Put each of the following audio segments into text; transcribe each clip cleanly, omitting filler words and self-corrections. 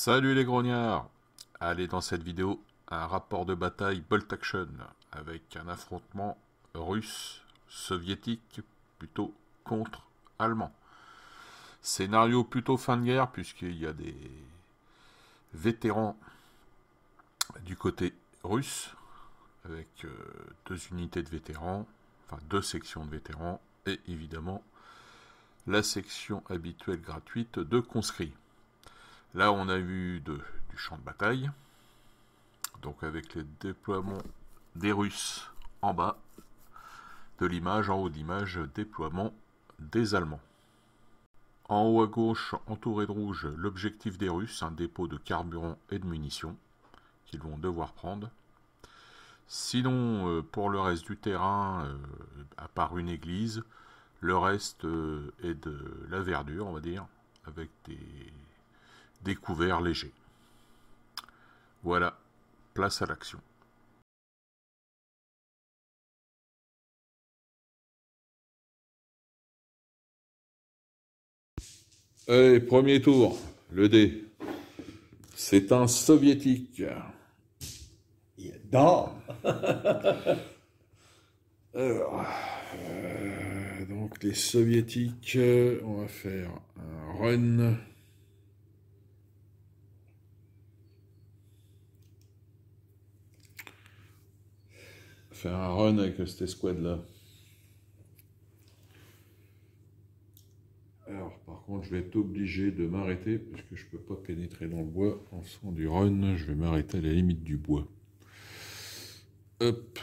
Salut les grognards! Allez, dans cette vidéo, un rapport de bataille Bolt Action avec un affrontement russe-soviétique plutôt contre allemand. Scénario plutôt fin de guerre puisqu'il y a des vétérans du côté russe avec deux unités de vétérans, enfin deux sections de vétérans et évidemment la section habituelle gratuite de conscrits. Là, on a vu du champ de bataille, donc avec les déploiements des Russes en bas de l'image, en haut de l'image, déploiement des Allemands. En haut à gauche, entouré de rouge, l'objectif des Russes, un dépôt de carburant et de munitions qu'ils vont devoir prendre. Sinon, pour le reste du terrain, à part une église, le reste est de la verdure, on va dire, avec des couverts légers. Voilà, place à l'action. Allez, premier tour, le dé. C'est un soviétique. Non. Alors, donc les soviétiques, on va faire un run. Faire un run avec cette escouade-là. Alors, par contre, je vais être obligé de m'arrêter parce que je ne peux pas pénétrer dans le bois. En faisant du run, je vais m'arrêter à la limite du bois. Hop.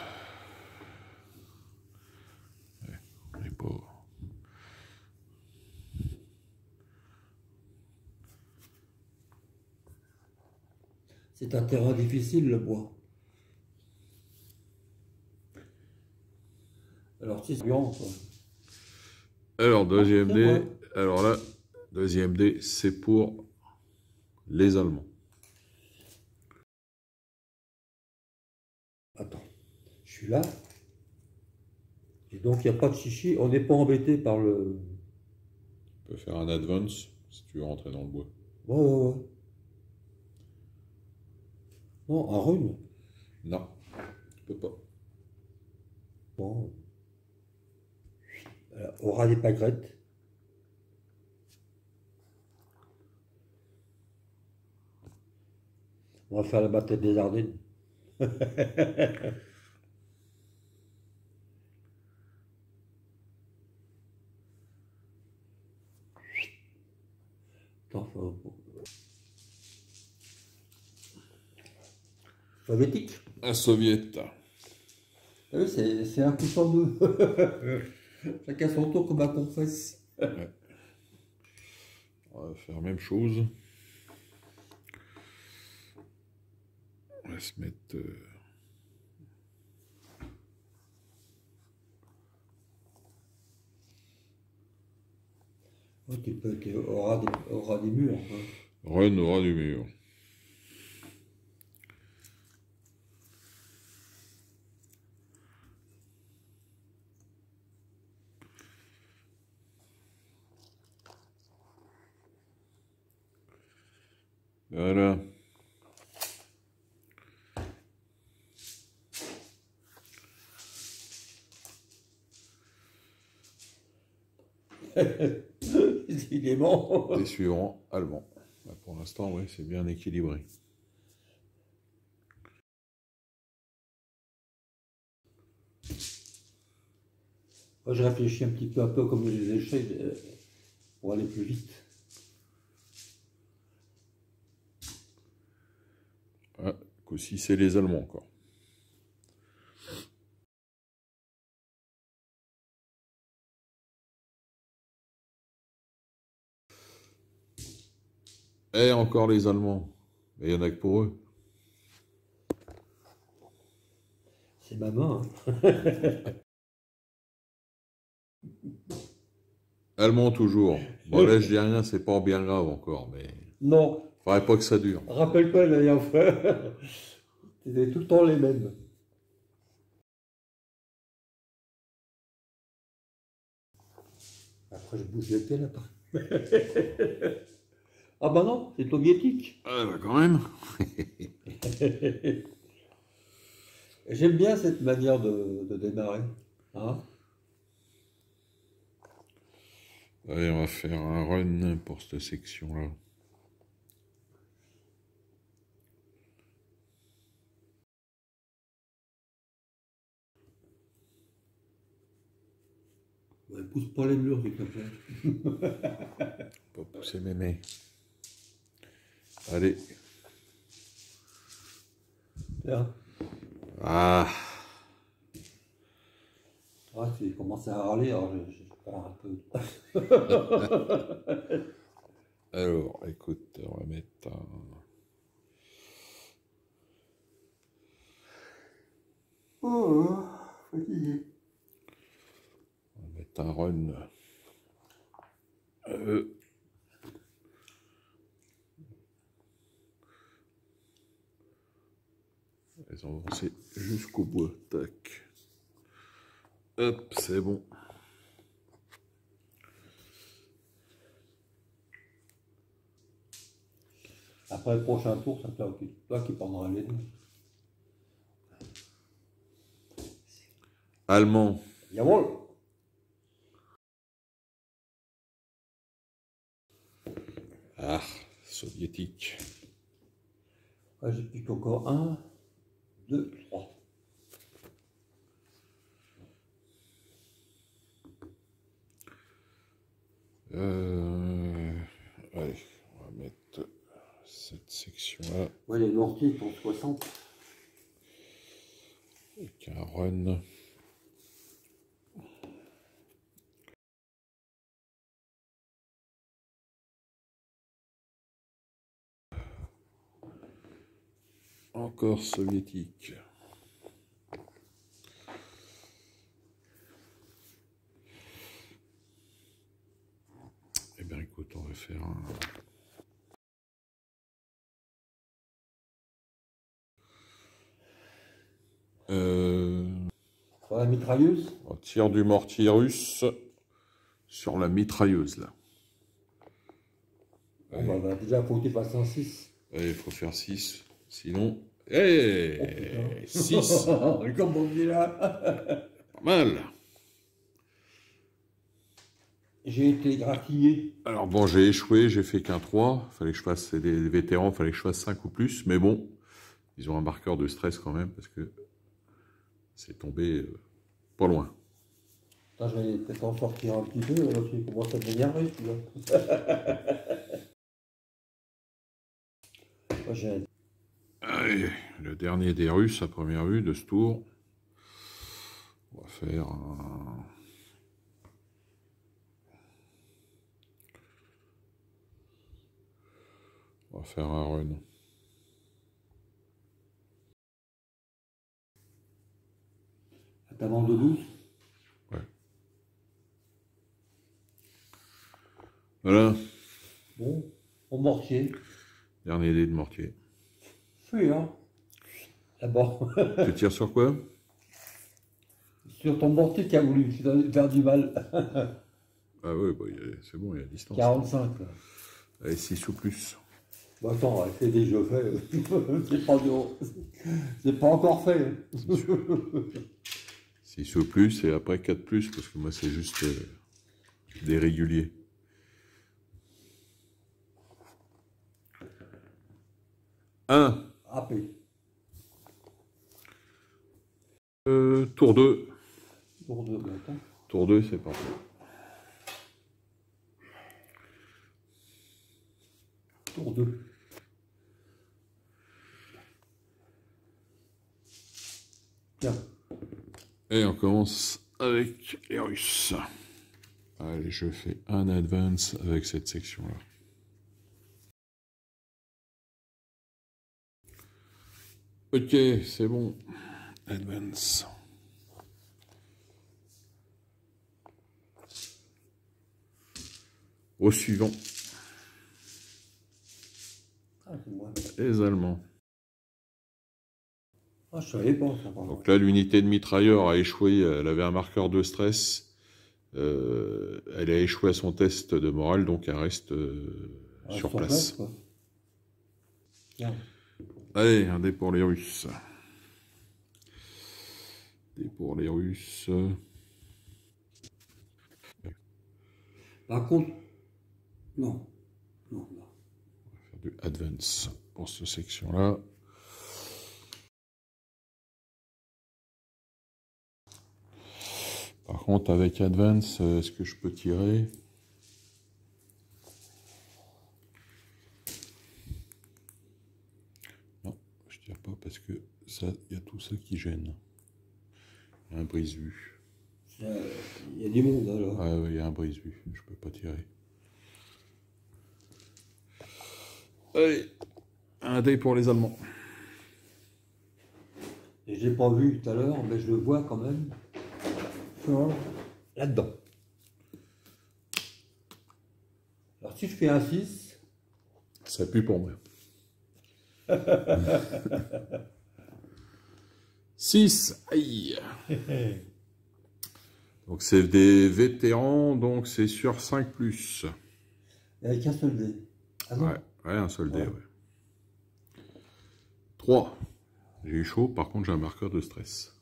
Ouais, on n'est pas... C'est un terrain difficile, le bois. Alors, c'est bien, quoi. Alors, deuxième dé. Alors là, deuxième dé, c'est pour les Allemands. Attends, je suis là. Et donc, il n'y a pas de chichi. On n'est pas embêté par le... Tu peux faire un advance si tu veux rentrer dans le bois. Ouais. Non, un rhume. Non, tu peux pas. Bon. Aura des pâquerettes. On va faire la bataille des Ardennes. Attends, soviétique. Un soviet. Ah oui, c'est un coup sur deux. Chacun son tour comme un compresse. Ouais. On va faire la même chose. On va se mettre... Ouais, tu peux être aura des murs. Hein. Run au ras du mur. Voilà. Il est bon. Et suivant, allemand. Là, pour l'instant, oui, c'est bien équilibré. Moi, je réfléchis un petit peu comme les échelles pour aller plus vite. Ah, qu'aussi, c'est les Allemands encore. Et encore les Allemands. Mais il y en a que pour eux. C'est ma main. Hein. Allemands toujours. Bon, là, je dis rien, c'est pas bien grave encore, mais... Non. Faudrait pas que ça dure. Rappelle-toi la dernière fois. C'était tout le temps les mêmes. Après, je bouge les pieds là. Ah bah non, c'est soviétique. Ah bah quand même. J'aime bien cette manière de démarrer. Hein? Allez, on va faire un run pour cette section-là. Ouais, pousse pas les murs, s'il te plaît. Pas pousser mémé. Allez. Tiens. Ah. Ah, il commence à râler, alors je parle un peu. Alors, écoute, on va mettre un... Oh, fatigué. On va mettre un run. Elles ont avancé jusqu'au bout. Tac. Hop, c'est bon. Après le prochain tour, c'est toi qui prendras les deux. Allemand. Jawohl. Ah, soviétique. Ah, j'ai plus qu'encore 1, 2, 3. Allez, on va mettre cette section-là. Ouais, les mortiers sont 60. Avec un run. Encore soviétique. Eh bien, écoute, on va faire un... Sur la mitrailleuse. On tire du mortier russe sur la mitrailleuse, là. Bon, bah, déjà, il faut que tu fasses un 6. Allez, il faut faire 6. Sinon... Hey, 6. Comme on dit là. Pas mal. J'ai été égratigné. Alors bon, j'ai échoué, j'ai fait qu'un 3. Fallait que je fasse, c'est des vétérans, fallait que je fasse 5 ou plus. Mais bon, ils ont un marqueur de stress quand même, parce que c'est tombé pas loin. Attends, je vais peut-être en sortir un petit peu, là, tu commences à m'énerver, tu vois. Moi, Allez, le dernier des Russes à première vue de ce tour. On va faire un... On va faire un run. ta bande de 12. Ouais. Voilà. Bon, au mortier. Dernier dé de mortier. Oui, hein. D'abord, Tu tires sur quoi? sur ton mortier qui a voulu faire du mal. Ah ouais, bah, c'est bon, il y a distance. 45. Là. Allez, 6 ou plus. Bon, attends, c'est déjà fait. C'est pas encore fait. 6 ou plus et après 4 plus, parce que moi c'est juste des réguliers. Un. AP. Tour 2. Tour 2, attends. Tour 2, c'est parti. Tour 2. Tiens. Et on commence avec les Russes. Allez, je fais un advance avec cette section-là. Ok, c'est bon. Advance. Au suivant. Ah, c'est moi. Les Allemands. Ah, je savais pas ça. Donc là, l'unité de mitrailleur a échoué. Elle avait un marqueur de stress. Elle a échoué à son test de morale, donc elle reste sur place. Quoi. Tiens. Allez, un dé pour les Russes. Dé pour les Russes. Par contre, non. Non, non. On va faire du advance pour cette section-là. Par contre, avec advance, est-ce que je peux tirer? Non, je tire pas parce que ça, il y a tout ça qui gêne. Il y a un brise-vue. Il y a du monde alors. Ah oui, il y a un brise-vue, je peux pas tirer. Allez, un dé pour les Allemands. Et je l'ai pas vu tout à l'heure, mais je le vois quand même. Là-dedans. Alors si je fais un 6... Ça pue pour moi. 6. Aïe. Donc c'est des vétérans, donc c'est sur 5+. Avec un seul dé. Ah non. Ouais, un seul dé, ouais. 3. J'ai eu chaud, par contre j'ai un marqueur de stress.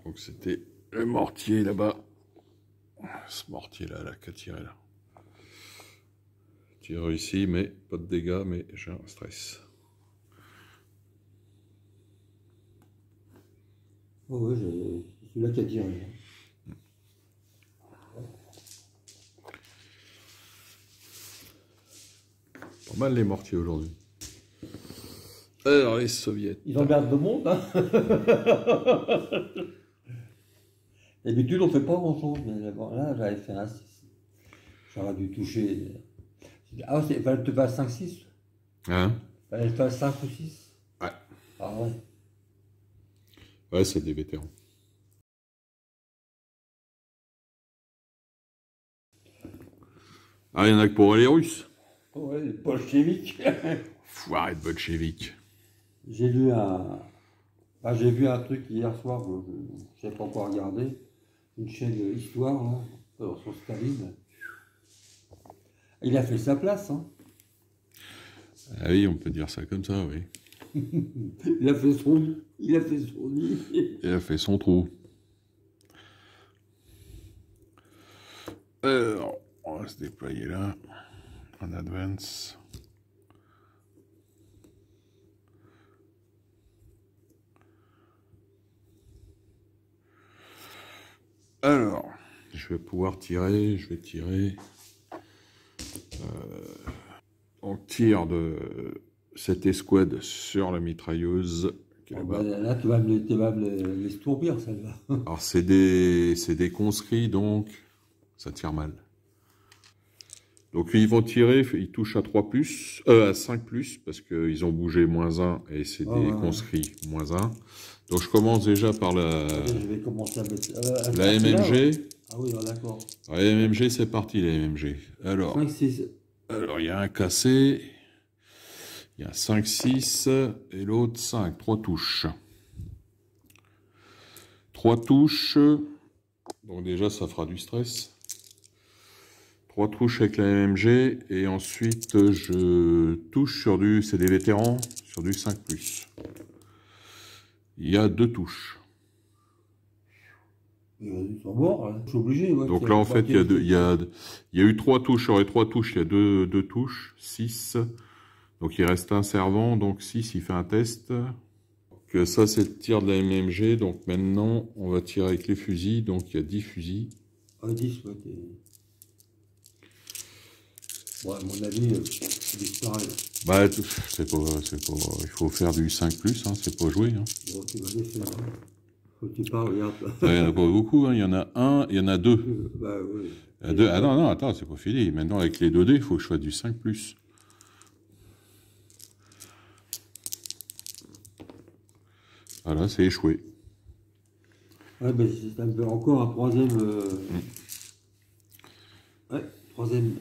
Donc c'était le mortier là-bas. Ce mortier-là, là, qu'a tiré là. J'ai réussi, mais pas de dégâts, mais j'ai un stress. Oh oui, c'est celui-là qui a tiré. Pas mal les mortiers aujourd'hui. Alors les soviets. Ils emmerdent le monde, hein. D'habitude, on ne fait pas grand-chose, mais bon, là, j'avais fait un 6. J'aurais dû toucher. Ah, il fallait que tu fasses 5-6. Hein? Il fallait que tu fasses 5 ou 6. Ouais. Ah ouais. Ouais, c'est des vétérans. Ah, il y en a que pour les Russes. Ouais, les bolcheviks. Foiré de bolcheviks. J'ai lu un. Bah, j'ai vu un truc hier soir, je n'ai pas encore regardé. Une chaîne d'histoire, là, sur Staline. Il a fait sa place, hein. Ah oui, on peut dire ça comme ça, oui. Il a fait son nid. Il a fait son trou. Alors, on va se déployer là, en advance. Alors, je vais pouvoir tirer, je vais tirer. On tire de cette escouade sur la mitrailleuse. Qui est là-bas. Là, tu vas me les stourbir, celle-là. Alors, c'est des conscrits, donc ça tire mal. Donc, ils vont tirer, ils touchent à 3+, à 5+, parce qu'ils ont bougé -1, et c'est des conscrits -1. Donc, je commence déjà par la MMG. Ah oui, d'accord. La MMG, c'est parti, la MMG. Alors, 5, 6. Alors, il y a un cassé, il y a 5, 6, et l'autre 5, 3 touches. 3 touches, donc déjà ça fera du stress. 3 touches avec la MMG, et ensuite je touche sur du, c'est des vétérans, sur du 5+. Il y a 2 touches. Ils sont morts, hein. Je suis obligé. Ouais, donc là en fait il y a eu 3 touches, sur les 3 touches il y a 2 touches, 6. Donc il reste un servant, donc 6 il fait un test. Donc, ça c'est le tir de la MMG, donc maintenant on va tirer avec les fusils, donc il y a 10 fusils. Ah 10, ouais. Bon, à mon avis, c'est disparaît. Bah c'est pas, il faut faire du 5+, hein, c'est pas joué. Hein. Bon, tu vas laisser, hein. Faut que tu parles, regarde. Il n'y en a pas beaucoup, hein. Il y en a un, il y en a 2. Bah oui. Il y a 2. Ah non, attends, c'est pas fini. Maintenant avec les 2D, il faut que je fasse du 5+. Voilà, c'est échoué. Ouais, ben ça me fait encore un troisième. Ouais, troisième.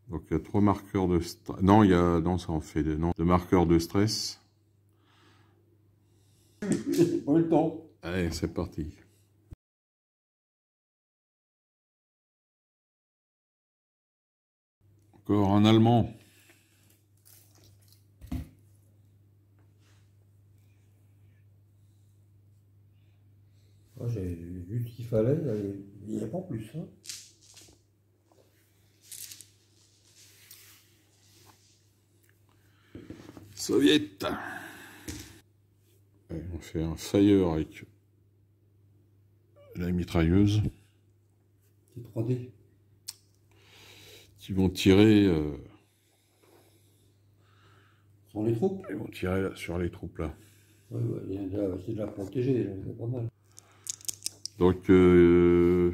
Donc il y a 3 marqueurs de stress. Non, il y a. Non, ça en fait de marqueurs de stress. Pas le temps. Allez, c'est parti. Encore un Allemand. J'ai vu ce qu'il fallait, il n'y a pas plus. Hein. Soviet. Ouais, on fait un fire avec la mitrailleuse. C'est 3D. Qui vont tirer. Sur les troupes. Ils vont tirer là, sur les troupes là. Ouais, c'est déjà protégé, c'est pas mal. Donc, la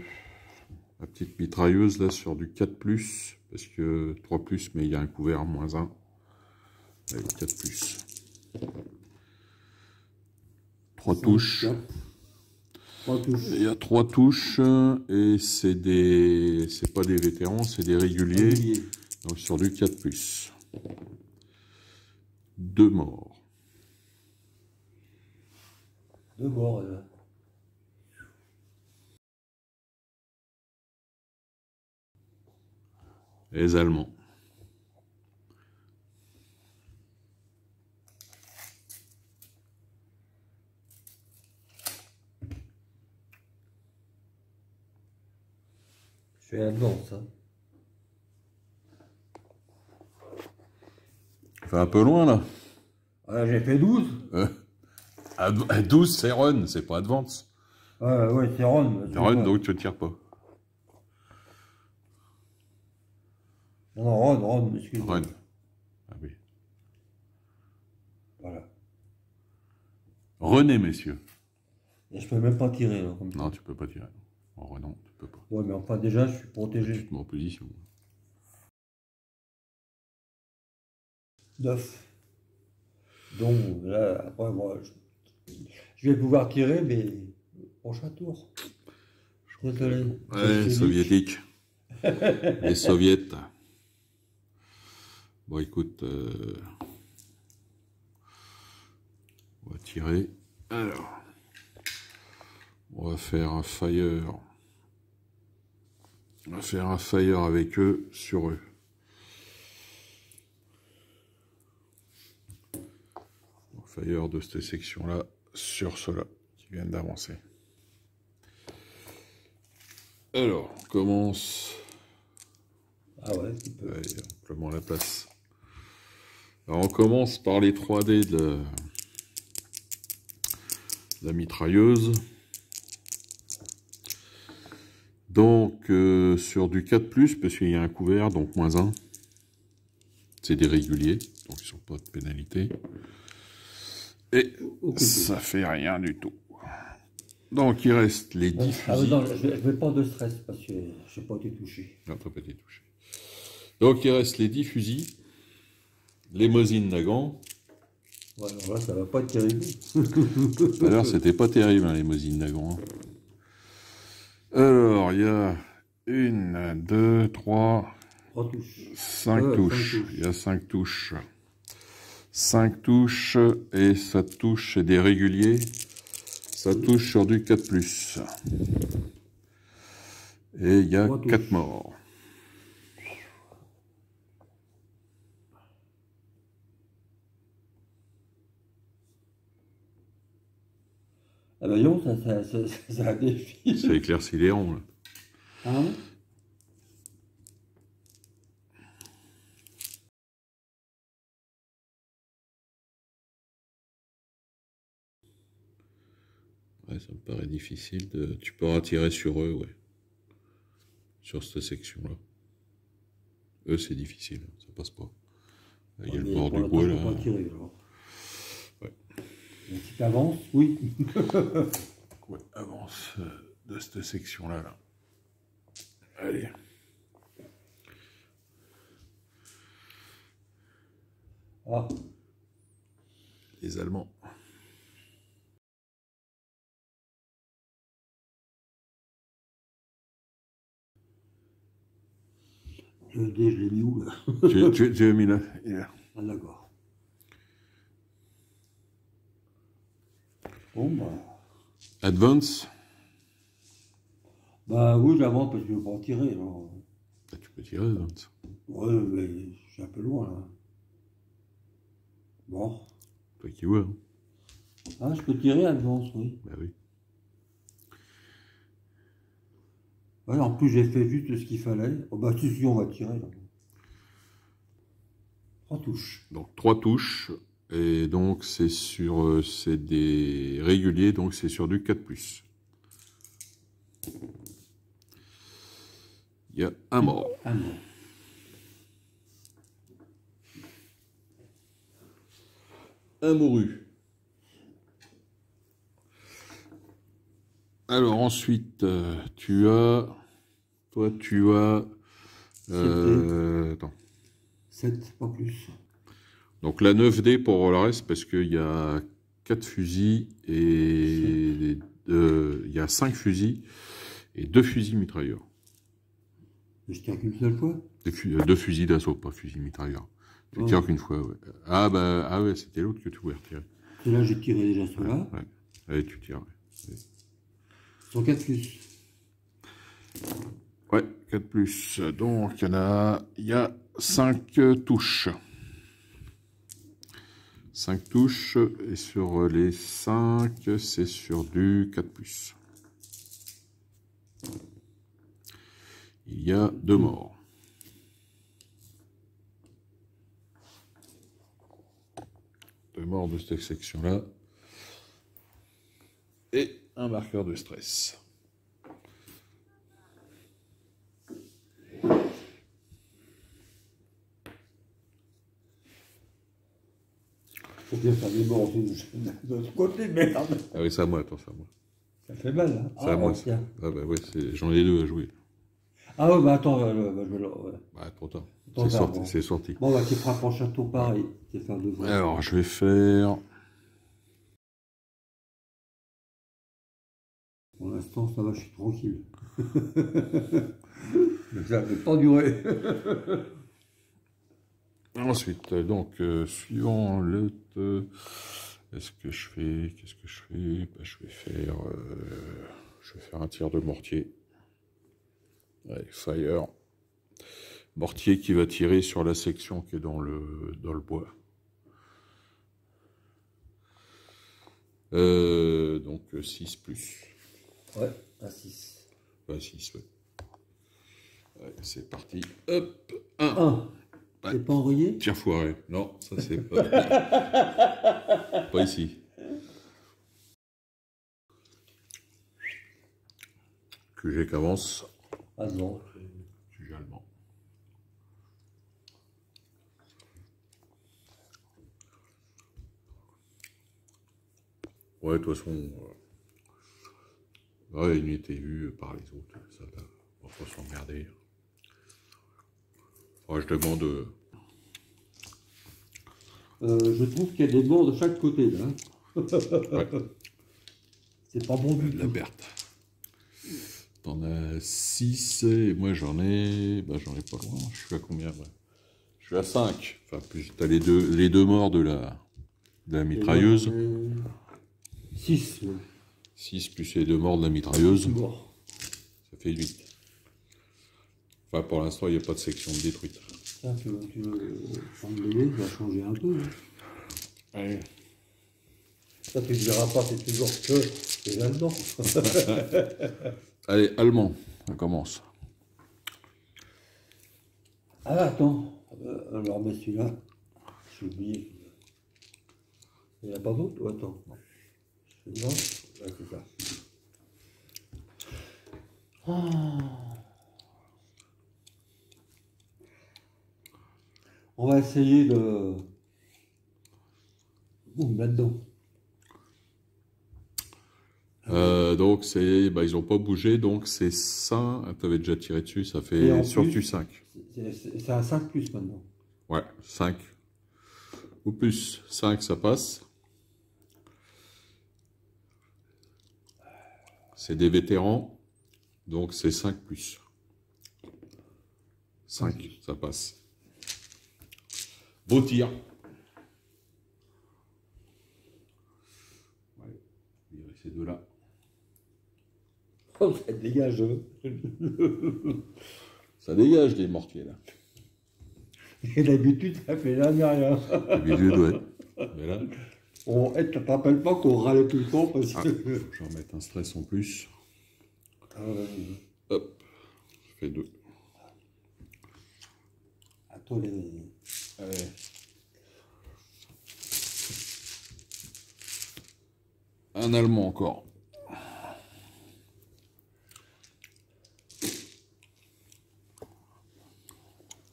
petite mitrailleuse là sur du 4+, parce que 3+, mais il y a un couvert -1. Avec 4+. 3 touches. 3 touches. Il y a 3 touches et c'est pas des vétérans, c'est des réguliers. Donc sur du 4+. 2 morts. 2 morts, là. Les Allemands. Je suis là-dedans, ça. Fait un peu loin là. Ah, j'ai fait 12. À 12, c'est run, c'est pas advance. Ouais, c'est run. Run, donc tu ne tires pas. Non, run, excuse-moi. Run. Ah oui. Voilà. Renez, messieurs. Et je peux même pas tirer, là. Comme ça. Non, tu peux pas tirer. En renant, tu peux pas. Ouais, mais enfin, déjà, je suis protégé. Tu te mets en position. 9. Donc, là, après, moi, je vais pouvoir tirer, mais prochain tour. Désolé. Ouais, soviétique. Les soviets. Bon, écoute, on va tirer. Alors, on va faire un fire. On va faire un fire avec eux, sur eux. Un fire de cette section-là, sur ceux-là, qui viennent d'avancer. Alors, on commence. Ah ouais, tu peux. Ouais, amplement la place. Alors, on commence par les 3D de la mitrailleuse. Donc, sur du 4+, parce qu'il y a un couvert, donc -1. C'est des réguliers, donc ils sont pas de pénalité. Et ça fait rien du tout. Donc, il reste les 10 fusils. Non, je vais pas de stress, parce que je n'ai pas été touché. Non, t'as pas été touché. Donc, il reste les 10 fusils. Les Mosin Nagant. Ouais, alors là, ça va pas être terrible. Alors, c'était pas terrible, hein, les Mosin Nagant. Alors, il y a 1, 2, 3, 5 touches. Il y a 5 touches. 5 touches, et ça touche, c'est des réguliers. Ça touche sur du 4+. Et il y a 4 morts. Ah ben non, ça a défilé. Ça éclaircit les ronds, là. Hein? Ouais, ça me paraît difficile de... Tu peux tirer sur eux, ouais. Sur cette section-là. Eux, c'est difficile, ça passe pas. Il y a le bord du bois, là. Pas tirer, alors. Ouais. Donc, si tu avances, oui. Ouais, avance de cette section-là, là. Allez. Ah. Les Allemands. Le dé, je l'ai mis où, là? Tu l'as mis là. Ah, d'accord. Bon, bah... Advance. Bah oui, j'avance parce que je veux pas en tirer, alors. Ah, tu peux tirer, Advance. Ouais, mais je suis un peu loin là. Bon. Toi qui vois. Hein. Ah, je peux tirer à l'avance, oui. Bah oui. Ouais, en plus, j'ai fait juste ce qu'il fallait. Oh, bah, si, on va tirer là. 3 touches. Donc 3 touches. Et donc c'est sur c'est des réguliers, donc c'est sur du 4+. Il y a un mort. Ah non. Un mouru. Alors ensuite, toi tu as, attends. 7, pas plus. Donc la 9D pour le reste, parce qu'il y a 4 fusils et il y a 5 fusils et 2 fusils mitrailleurs. Je tire qu'une seule fois. 2 fusils d'assaut, pas fusils mitrailleurs. Tu Ouais. tires qu'une fois, ouais. Ah bah ah ouais, c'était l'autre que tu voulais retirer. Celui-là, j'ai tiré déjà ceux-là. Ouais. Allez, tu tires. Ouais. Sur 4 plus. Ouais, 4+. Donc, il y a 5 touches. 5 touches, et sur les 5, c'est sur du 4+. Il y a 2 morts. Deux morts de cette section-là. Et un marqueur de stress. Faut bien faire des morts de l'autre côté, merde. Ah oui, c'est à moi, attends, c'est à moi. Ça fait mal, hein. C'est à moi, ça. Tiens. Ah bah ouais, j'en ai 2 à jouer. Ah ouais, bah attends, ouais. Bah, trop tard. Trop tard, bon. C'est sorti. Bon, bah, tu frappes en château pareil. Tu vas faire 2 fois. Alors, je vais faire... Pour l'instant, ça va, je suis tranquille. Mais ça ne peut pas durer. Ensuite, donc, suivant le... Est-ce que je fais... Qu'est-ce que je fais? Bah, je vais faire un tir de mortier. Allez, fire. Mortier qui va tirer sur la section qui est dans le bois. Donc 6 plus. Ouais, à 6. Ouais, 6, ouais. Ouais, c'est parti. Hop, 1. 1. Ouais. C'est pas enrayé? Tir foiré. Non, ça c'est pas... pas ici. QG qui avance. Ah non. QG allemand. Ouais, de toute façon... Ouais, une était vue par les autres. Ça va. On va pas s'emmerder. Ouais, je demande... Je trouve qu'il y a des morts de chaque côté, là. Ouais. C'est pas bon du La tout. perte. T'en as 6 et moi j'en ai... Bah j'en ai pas loin. Je suis à combien, ouais. Je suis à 5. Enfin, plus t'as les deux morts de la mitrailleuse. 6. 6 plus les 2 morts de la mitrailleuse. Bon. Ça fait 8. Enfin, pour l'instant, il n'y a pas de section de détruite. Ça, tu veux prendre le lait, tu vas changer un peu. Hein. Ouais. Ça, tu ne diras pas, c'est toujours que c'est là-dedans. Allez, allemand, on commence. Ah, attends. Alors, mais celui-là, j'ai oublié. Il n'y en a pas d'autre ou attends. Celui-là, ouais, c'est ça. On va essayer de... Boum, là-dedans. Donc, ils n'ont pas bougé, donc c'est ça. Tu avais déjà tiré dessus, ça Et fait en sur plus, tu 5. C'est un 5 plus maintenant. Ouais, 5. Ou plus, 5, ça passe. C'est des vétérans, donc c'est 5 plus. 5, ça passe. Beau tir. Ouais, virer ces deux-là. Oh, ça dégage. Ça dégage des mortiers, là. Et d'habitude, ça fait jamais rien. D'habitude, ouais. Mais là, Tu te rappelles pas qu'on râlait tout le temps parce ah, que. faut que j'en mette un stress en plus. Hop, je fais 2. Attends, Allez. Un allemand encore.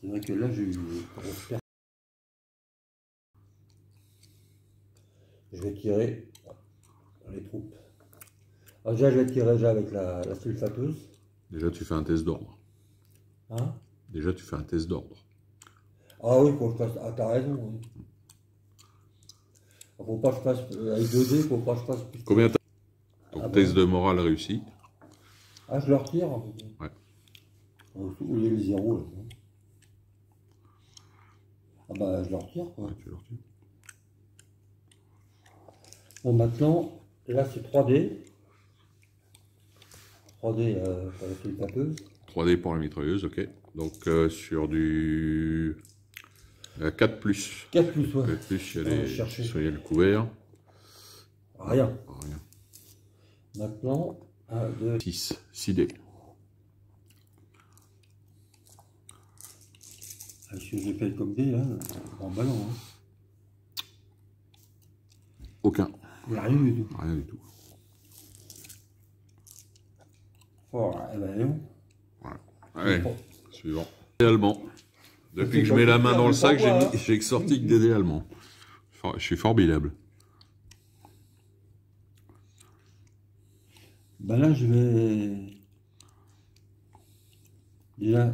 c'est vrai que là, j'ai eu. Je vais tirer les troupes. Alors déjà, je vais tirer déjà avec la sulfateuse. Déjà, tu fais un test d'ordre. Hein? Déjà, tu fais un test d'ordre. Ah oui, faut que je fasse. Ah, t'as raison. Oui. Faut pas que je fasse. Avec 2D, faut pas que je fasse plus. Combien t'as? Donc, Ah bon? test de morale réussi. Ah, je le retire. Ouais. Où il y a le 0 là. Ah bah, je le retire quoi. Ouais, tu le retires. Bon, maintenant, là c'est 3D. 3D pour la sulfateuse. 3D pour la mitrailleuse, ok. Donc, sur du 4 plus. 4 plus, ouais. 4 plus, il On va y a chercher. le couvert. Rien. Rien. Maintenant, 1, 2. 6 dés. Ce que j'ai fait comme dé, là, en ballon. Hein. Aucun. Il n'y a rien du tout. Rien du tout. Oh, eh ben, non. Voilà. Allez, Bon. suivant. Dés allemand. Depuis que je pas mets la tout main faire, dans le mais sac, pourquoi, hein j'ai sorti que des dés allemands. Je suis formidable. Ben là, je vais. Déjà,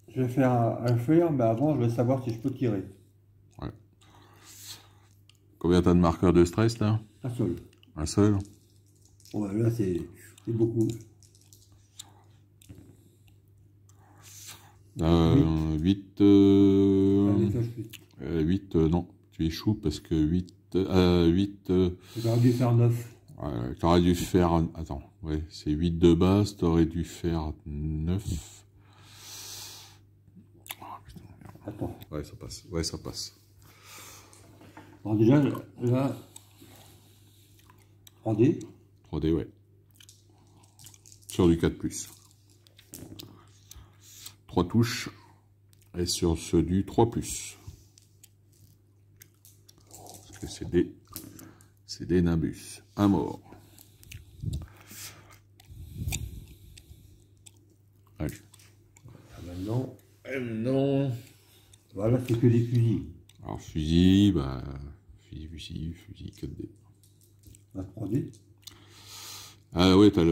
je vais faire un fer, mais avant, je vais savoir si je peux tirer. Ouais. Combien t'as de marqueurs de stress là? Un seul. Un seul? Bon, ben là, c'est beaucoup. 8. Allez, ça, je suis. 8, non. Tu échoues parce que 8. 8. J'aurais dû faire 9. T'aurais dû faire. Attends, ouais, c'est 8 de base, t'aurais dû faire 9. Oh, putain, merde. Attends. Ouais, ça passe. Ouais, ça passe. Bon, déjà, là, 3D. 3D, ouais. Sur du 4 plus. 3 touches. Et sur ceux du 3 plus. Parce que c'est des nimbus. Un mort. Allez. Maintenant, Non. voilà, c'est que des fusils. Alors, fusil, bah. Fusil, 4D. La 3D. Ah ouais, t'as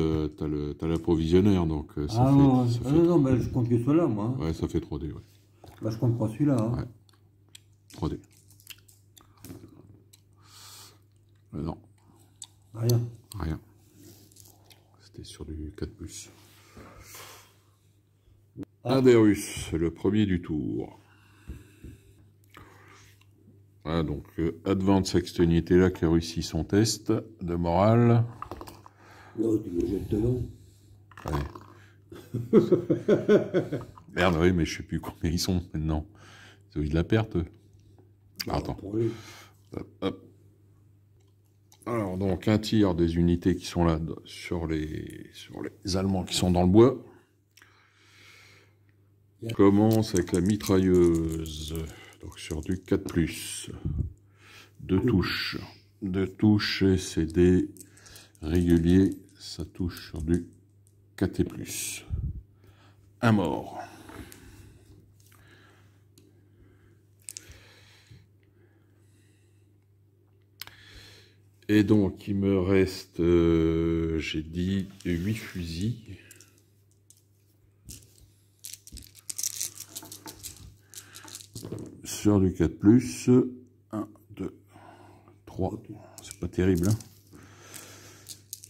l'approvisionnaire, donc ça Ah fait. non, Ça ah fait non, non, mais je compte que celui-là, moi. Hein. ouais, ça fait 3D, ouais. Bah, je compte pas celui-là. Hein. Ouais. 3D. Non, Rien. rien. C'était sur du 4 plus. Un des Russes, le premier du tour. Voilà, donc Advance Extenité là qui a réussi son test de morale. Là, tu me jettes dedans. Ouais. Merde, oui, mais je sais plus combien ils sont maintenant. Ils ont eu de la perte, eux. Attends. Hop, hop. Alors, donc, un tir des unités qui sont là sur les Allemands qui sont dans le bois. On commence avec la mitrailleuse. Donc, sur du 4 plus. 2 touches. 2 touches et c'est des réguliers. Ça touche sur du 4 et plus. Un mort. Et donc, il me reste, j'ai dit, 8 fusils. Sur du 4 plus. 1, 2, 3. C'est pas terrible, hein.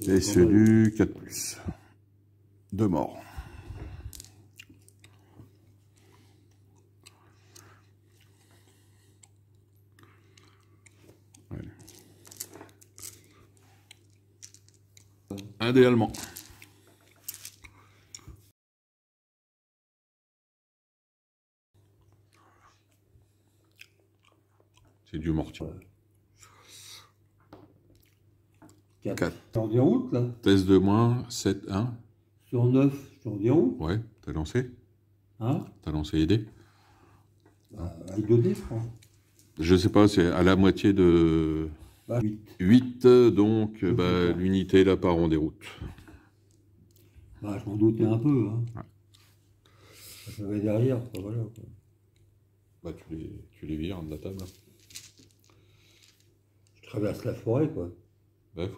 Et c'est du 4 plus. 2 morts. Allez. Un des Allemands. du mortier. 4. T'es en déroute, là? Test de moins, 7, 1. Sur 9, je suis en déroute. Ouais, t'as lancé? Hein? T'as lancé les dés? Avec 2 dés, je crois. Je sais pas, c'est à la moitié de 8. 8, donc l'unité là part en déroute. Je m'en doutais un peu. Hein. Ouais. Je vais derrière, quoi, voilà. Quoi. Tu les vires de la table. Je traverse la forêt, quoi.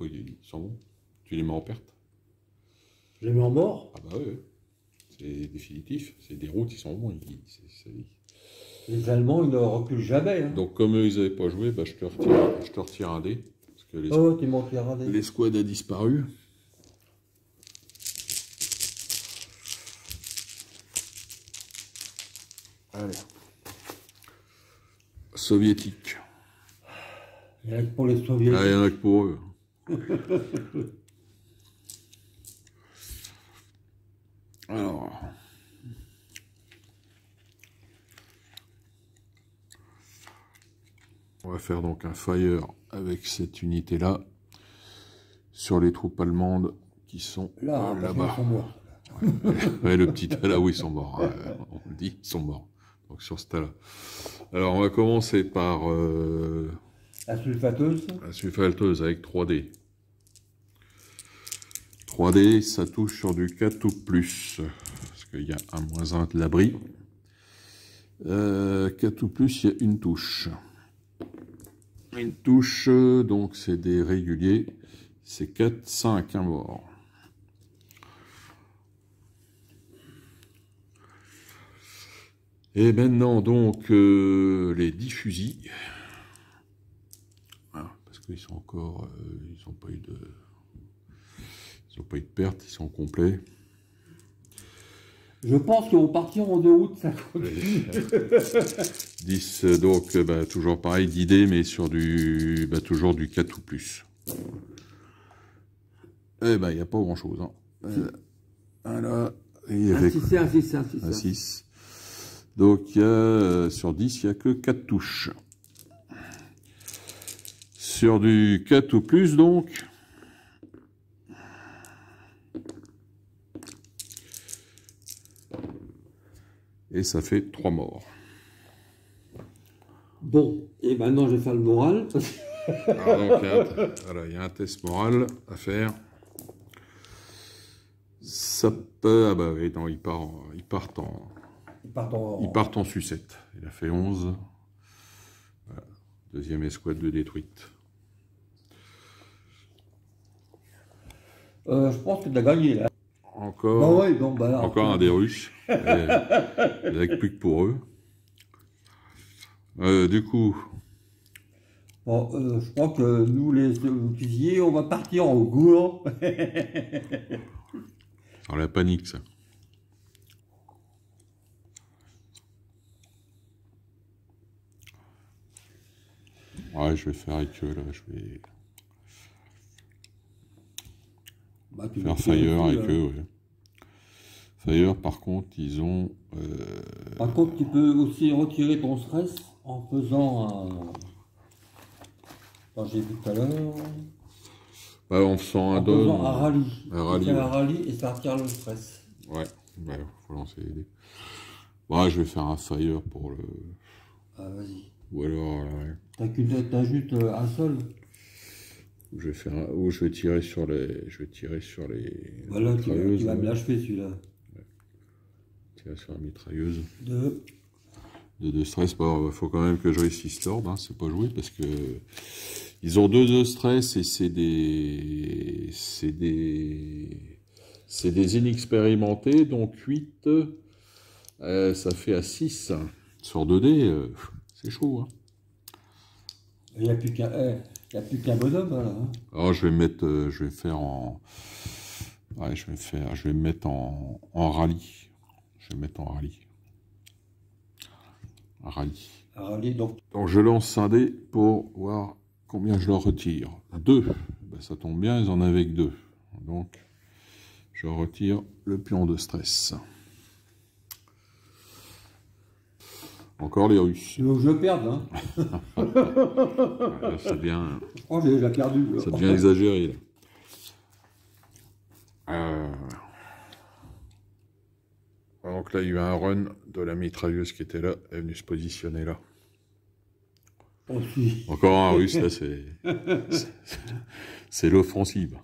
Ils sont bons. Tu les mets en perte. Je les mets en mort. Ah bah ouais. C'est définitif. C'est des routes, ils sont bons. Les Allemands, ils ne reculent jamais. Hein. Donc comme eux, ils n'avaient pas joué, je te retire un dé. Parce que tu m'en tires un dé. l'escouade a disparu. Allez. Soviétique. Il y en a que pour les soviétiques. Ah, il y en a que pour eux. Alors. On va faire donc un fire avec cette unité-là sur les troupes allemandes qui sont là-bas. Ouais, le petit tas là où ils sont morts. On le dit, ils sont morts. Donc sur ce tas-là. Alors on va commencer par la sulfateuse. La sulfateuse avec 3D. 3D, ça touche sur du 4 ou plus. Parce qu'il y a un -1 de l'abri. 4 ou plus, il y a une touche. Une touche, donc c'est des réguliers. C'est 4, 5, un mort. Et maintenant, donc, les 10 fusils. Voilà, parce qu'ils sont encore... ils n'ont pas eu de... Ils n'ont pas eu de perte, ils sont complets. Je pense qu'ils vont partir en déroute, ça continue. 10, donc, toujours pareil, d'idées, mais sur du... toujours du 4 ou plus. Eh ben, il n'y a pas grand-chose. Hein. Voilà. Un 6 et un 6, un 6. Un 6. Donc, sur 10, il n'y a que 4 touches. Sur du 4 ou plus, donc... Et ça fait 3 morts. Bon, et maintenant je vais faire le moral. Alors, donc, il y a un test moral à faire. Ça peut... Ah bah oui, non, ils partent en sucette. Il a fait 11. Voilà. Deuxième escouade de détruite. Je pense que tu as gagné là. Encore, alors, encore un des Russes. Avec plus que pour eux. Du coup... Bon, je crois que nous, les fusiliers, on va partir en gourd. Dans la panique, ça. Ouais, je vais faire avec eux, là. Je vais faire fire avec eux, ouais. Fire, par contre, ils ont... Par contre, tu peux aussi retirer ton stress en faisant un... Quand j'ai vu tout à l'heure... en faisant un don. Un rallye. Un rallye et ça retire le stress. Ouais, faut lancer les dés. Ouais, je vais faire un fire pour le... Ah, vas-y. Ou alors... ouais. T'as juste un seul. Je vais faire ou je vais tirer sur les... Voilà, tu vas me l'achever celui-là. Ouais. Tirer sur la mitrailleuse. 2. De stress. Il faut quand même que je réussisse l'ordre, hein, c'est pas joué parce que... Ils ont 2 de stress et c'est des inexpérimentés, donc 8, ça fait à 6 sur 2 dés, c'est chaud. Hein. Il n'y a plus qu'un bonhomme là. Hein. Alors je vais me mettre en rallye. Je vais me mettre en rallye. Un rallye. Donc je lance un dé pour voir combien je leur retire. 2. Ça tombe bien, ils en avaient que 2. Donc, je retire le pion de stress. Encore les Russes. Tu veux que je perde, hein? Là, ça devient, Je crois que j'ai déjà perdu. Là. ça devient exagéré, là. Donc là, il y a eu un run de la mitrailleuse qui était là. Elle est venue se positionner là. Aussi. Encore un Russe, là, c'est l'offensive.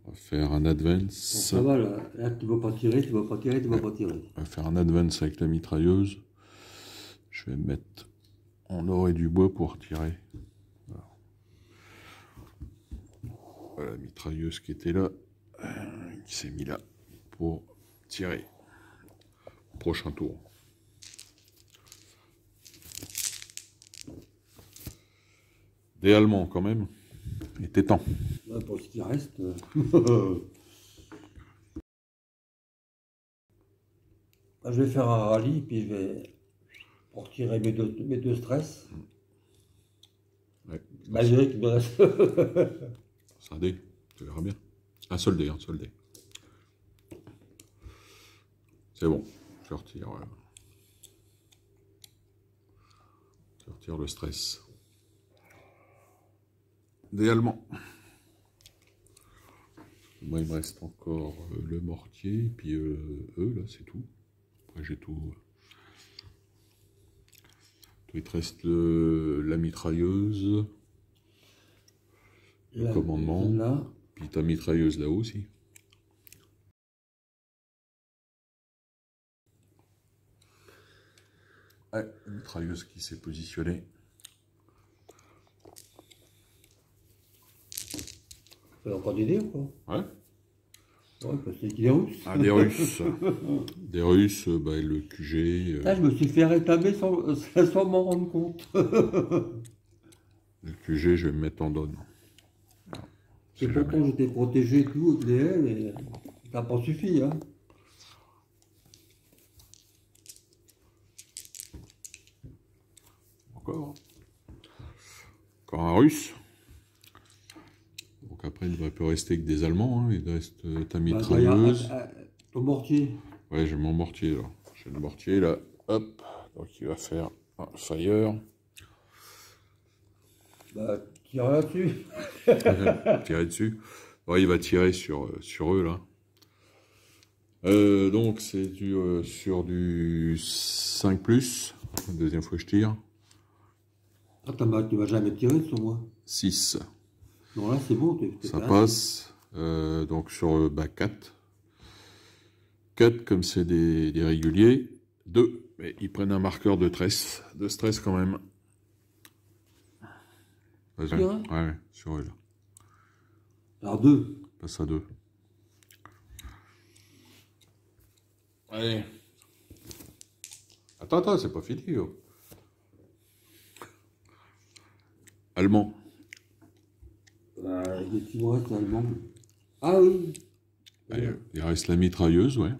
On va faire un advance. Bon, ça va, là, tu vas pas tirer, tu vas pas tirer, tu vas pas tirer. On va faire un advance avec la mitrailleuse. Je vais me mettre en or et du bois pour tirer. Voilà, la mitrailleuse qui était là, qui s'est mis là pour tirer. Prochain tour. Des Allemands quand même. Il était temps. Là, pour ce qui reste. Là, je vais faire un rallye, puis je vais pour tirer mes deux stress. Ouais. Malgré qu'il me reste. C'est un dé, tu verras bien. Un seul dé, C'est bon, je retire. Je retire le stress. Des Allemands. Moi, il me reste encore le mortier, puis eux, là, c'est tout. Après, j'ai tout. Il te reste la mitrailleuse, le commandement, là. Puis ta mitrailleuse là-haut aussi. Ouais, une mitrailleuse qui s'est positionnée. C'est encore des dés ou quoi? Ouais. Ouais, parce que c'est des Russes. Ah, des Russes. Des Russes, bah, le QG. Là, je me suis fait rétamer sans m'en rendre compte. Le QG, je vais me mettre en donne. Et pourtant, j'étais protégé et tout, avec les ailes, et ça n'a pas suffi. Hein. Encore un Russe. Donc après, il ne devrait plus rester que des Allemands. Hein. Il reste ta mitrailleuse. Ton mortier. Ouais, j'ai mon mortier là. J'ai le mortier là. Hop. Donc il va faire un fire. Bah, tire là-dessus. Tirer dessus. Ouais, il va tirer sur eux là. Donc c'est sur du 5+. Deuxième fois que je tire. Ah, tu vas jamais tirer sur moi. 6. Non, là, c'est bon. Ça passe. Donc sur 4. 4 comme c'est des réguliers. 2. Mais ils prennent un marqueur de stress quand même. Vas-y. Ouais, sur eux là. Alors 2. Passe à 2. Allez. Attends, c'est pas fini. Oh. Allemand. Les petits restent allemands. Ah oui. Allez, il reste la mitrailleuse, ouais.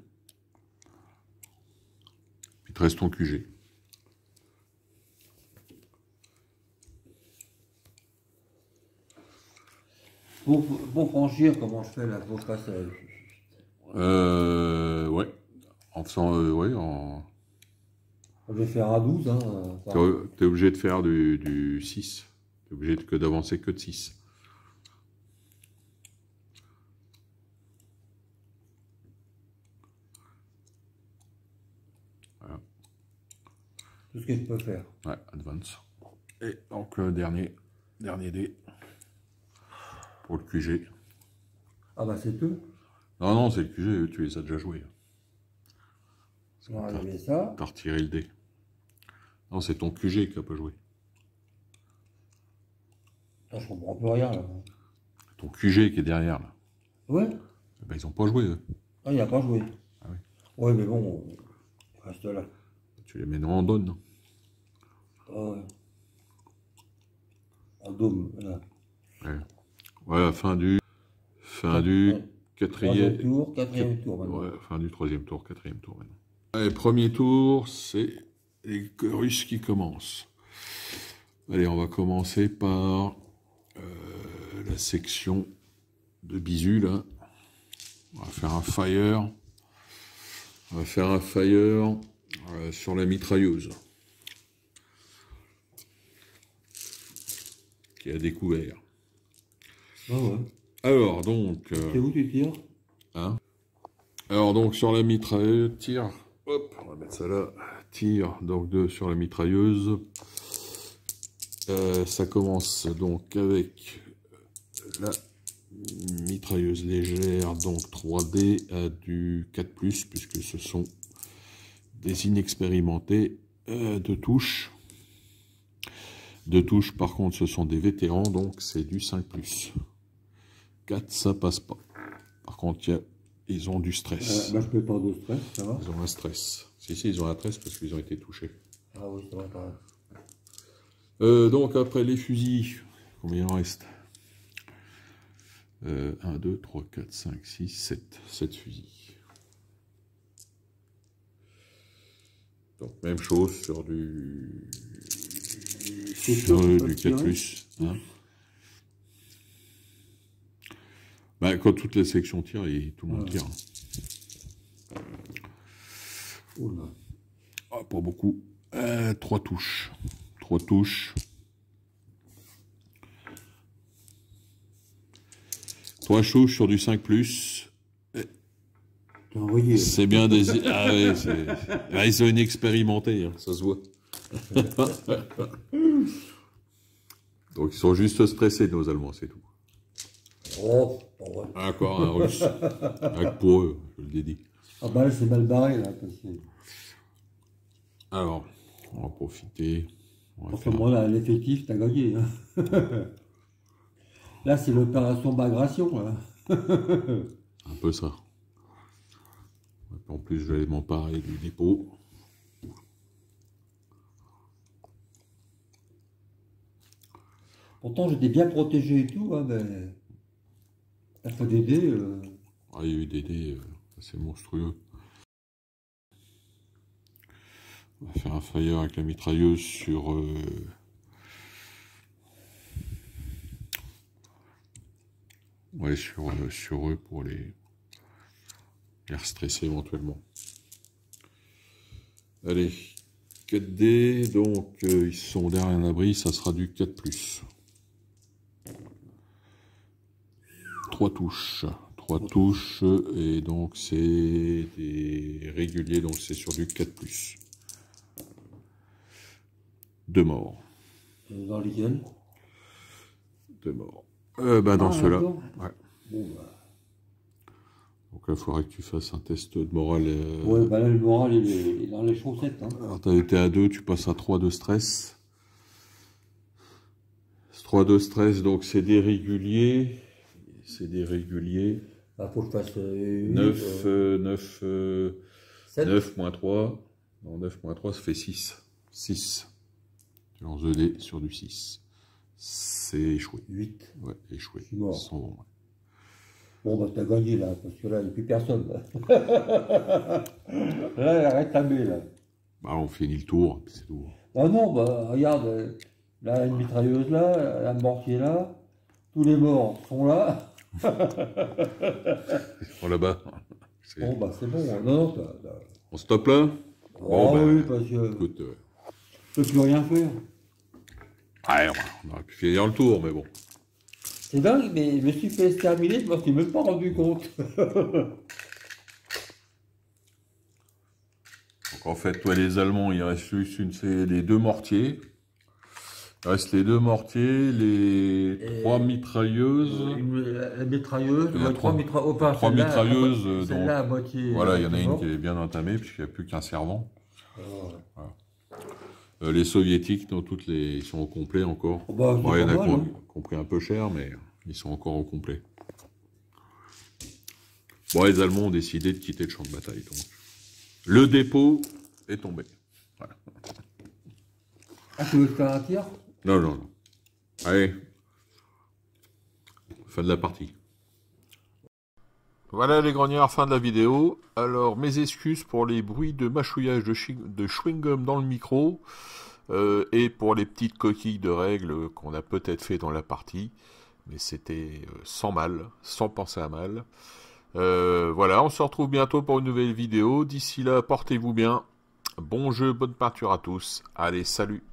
Puis il te reste ton QG. Pour franchir, comment je fais là? Pour que je fasse. Ouais. En faisant, ouais, Je vais faire à 12. Hein, t'es obligé de faire du 6. T'es obligé d'avancer que de 6. Voilà. Tout ce que je peux faire. Ouais, advance. Et donc le dernier dé pour le QG. Ah bah c'est tout. Non, c'est le QG, tu les as déjà joués. On va enlever ça. T'as retiré le dé. Non, c'est ton QG qui n'a pas joué. Attends, je comprends plus rien là. Ton QG qui est derrière là. Ouais. Eh ben, ils n'ont pas joué eux. Ah, il n'a pas joué. Ah oui. Ouais, mais bon, il reste là. Tu les mets en donne. Ah ouais. En dôme, là. Ouais. Voilà, fin du quatrième tour, quatrième tour maintenant. Ouais, fin du troisième tour, quatrième tour maintenant. Allez, premier tour, c'est les Russes qui commencent. Allez, on va commencer par la section de bisu là. On va faire un fire. On va faire un fire sur la mitrailleuse. Qui a découvert. Ah ouais. Alors donc... C'est où tu tires? Hein? Alors donc sur la mitrailleuse, tire. Hop, on va mettre ça là. Tire donc sur la mitrailleuse. Ça commence donc avec la mitrailleuse légère, donc 3D à du 4+, puisque ce sont des inexpérimentés de touche. De touche, par contre, ce sont des vétérans, donc c'est du 5+. 4, ça passe pas. Par contre, ils ont du stress. Bah, je peux pas de stress, ça va? Ils ont un stress. Si, ils ont un stress parce qu'ils ont été touchés. Ah oui, ça va pas. Donc, après les fusils, combien il en reste? 1, 2, 3, 4, 5, 6, 7. 7 fusils. Donc, même chose sur du... Sur du 4+. Hein. Bah, quand toutes les sections tirent, tout le monde tire. Oula. Ah, pas beaucoup. 3 touches. 3 touches. 3 touches sur du 5+. C'est bien des... Ah ouais, ils sont inexpérimentés, hein, ça se voit. Donc ils sont juste stressés, nos Allemands, c'est tout. Oh, ouais. Encore un Russe. Avec pour eux, je le dédie. Ah bah là, c'est mal barré, là. Alors, on va profiter. En ce moment-là, l'effectif, t'as gagné. Hein. Là, c'est l'opération bagration, là. Un peu ça. En plus, je vais m'emparer du dépôt. Pourtant, j'étais bien protégé et tout, hein, mais... La fois des dés... Ah, il y a eu des dés assez monstrueux. On va faire un fire avec la mitrailleuse sur... Ouais, sur eux pour les restresser éventuellement. Allez, 4D, donc ils sont derrière un abri, ça sera du 4+. 3 touches. 3 touches, et donc c'est des réguliers, donc c'est sur du 4+. 2 morts. Dans lesquels? 2 morts. Dans ceux-là. Ouais. Bon, bah. Donc là, il faudrait que tu fasses un test de morale. Ouais, bah là, le moral, il est dans les chaussettes. Hein. Alors, tu as été à 2, tu passes à 3 de stress. 3 de stress, donc c'est des réguliers. C'est des réguliers. Bah, faut que je fasse 9 moins 3. Non, 9 moins 3, ça fait 6. 6. Tu lances 2 dés sur du 6. C'est échoué. 8. Ouais, échoué. Je suis mort. Sans bon. Bon, bah, t'as gagné, là, parce que là, il n'y a plus personne, là. Là, elle arrête ta là. Bah, on finit le tour, puis c'est tout. Ah non, bah, regarde, là, une mitrailleuse là, un mortier là, tous les morts sont là. Ils sont là-bas. Bon, bah, c'est bon. Non, non, On stoppe là? Oh, bah, oui, parce que écoute, je peux plus rien faire. Ouais, on aurait pu finir le tour, mais bon. C'est dingue, mais je me suis fait exterminer, je m'en suis même pas rendu compte. Donc en fait, toi, les Allemands, il reste juste les 2 mortiers. Il reste les 2 mortiers, les 3 mitrailleuses. La mitrailleuse, Il y a 3 mitrailleuses. Enfin, 3 mitrailleuses. Celle-là à moitié. Voilà, il y en a une qui est bien entamée, puisqu'il n'y a plus qu'un servant. Oh. Voilà. Les soviétiques, ils sont au complet encore. Oh bah, il y en a qui hein. ont pris un peu cher, mais ils sont encore au complet. Bon, les Allemands ont décidé de quitter le champ de bataille. Donc. Le dépôt est tombé. Voilà. Ah, tu veux faire un tir? Non, non, non. Allez. Fin de la partie. Voilà les grognards, fin de la vidéo. Alors, mes excuses pour les bruits de mâchouillage de chewing-gum dans le micro et pour les petites coquilles de règles qu'on a peut-être fait dans la partie. Mais c'était sans mal, sans penser à mal. Voilà, on se retrouve bientôt pour une nouvelle vidéo. D'ici là, portez-vous bien. Bon jeu, bonne peinture à tous. Allez, salut.